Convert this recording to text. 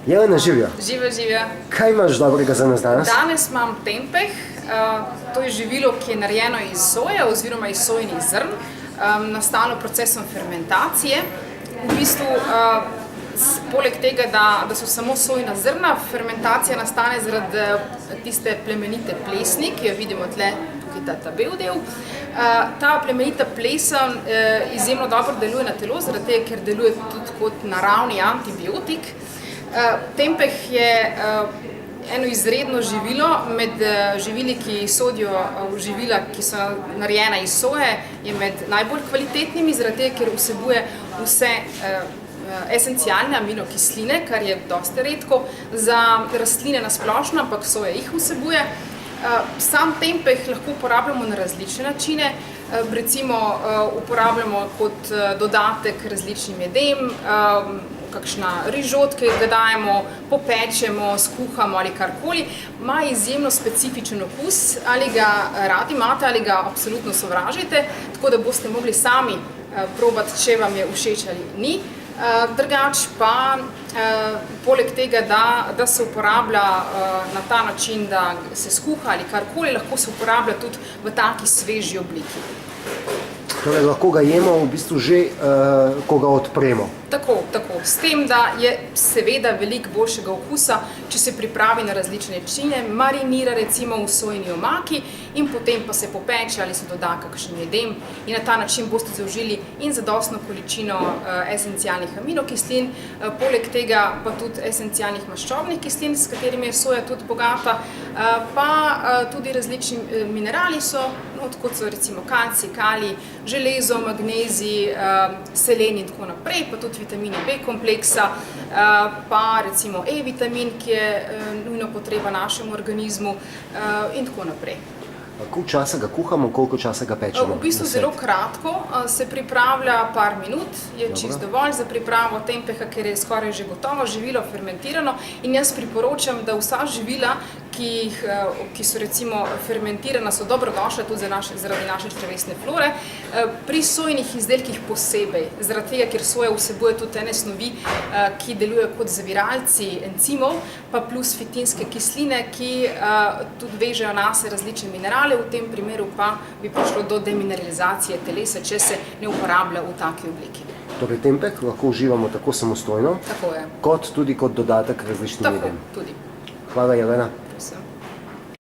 Jelena, živijo. Živijo. Kaj imaš dobrega za nas danes? Danes imam tempeh. To je živilo, ki je narejeno iz soje oziroma iz sojinih zrn, nastalo procesom fermentacije. V bistvu, poleg tega, da so samo sojina zrna, fermentacija nastane zaradi tiste plemenite plesni, ki jo vidimo tle, tukaj ta bel del. Ta plemenita plesen izjemno dobro deluje na telo, zaradi tega, ker deluje tudi kot naravni antibiotik. Tempeh je eno izredno živilo, med živili, ki sodijo v živila, ki so narejena iz soje, je med najbolj kvalitetnimi, zaradi tega, ker vsebuje vse esencialne aminokisline, kar je dosti redko za rastline na splošno, ampak soja jih vsebuje. Sam tempeh lahko uporabljamo na različne načine, recimo uporabljamo kot dodatek različnim jedem, kakšna rižot, ki ga dajemo, popečemo, skuhamo ali karkoli, ima izjemno specifičen okus, ali ga radi imate ali ga absolutno sovražite, tako da boste mogli sami probati, če vam je všeč ali ni. Drugač pa, poleg tega, da se uporablja na ta način, da se skuha ali karkoli, lahko se uporablja tudi v taki sveži obliki. Torej, lahko ga jemo v bistvu že, ko ga odpremo. Tako. S tem, da je seveda veliko boljšega okusa, če se pripravi na različne načine, marinira recimo v sojini omaki in potem pa se popeče ali se doda kakšen jedem in na ta način boste zaužili in zadostno količino esencialnih aminokislin, poleg tega pa tudi esencialnih maščobnih kislin, s katerimi je soja tudi bogata, pa tudi različni minerali so, kot so recimo kalcij, kalij, železo, magnezij, selen in tako naprej, pa tudi vitamini B kompleksa, pa recimo E-vitamin, ki je nujno potreba našemu organizmu in tako naprej. Koliko časa ga kuhamo, koliko časa ga pečemo? V bistvu zelo kratko, se pripravlja par minut, je čisto dovolj za pripravo tempeha, ker je skoraj že gotovo živilo fermentirano in jaz priporočam, da vsa živila, ki so recimo fermentirana, so dobrodošla tudi zaradi naše črevesne flore. Pri sojinih izdelkih posebej, zaradi tega, ker soja vsebuje tudi ene snovi, ki delujejo kot zaviralci encimov, pa plus fitinske kisline, ki tudi vežejo nase različne minerale, v tem primeru pa bi prišlo do demineralizacije telesa, če se ne uporablja v taki obliki. Torej, tempeh lahko uživamo tako samostojno, kot tudi kot dodatek različnim jedem. Tako, tudi. Hvala, Jelena.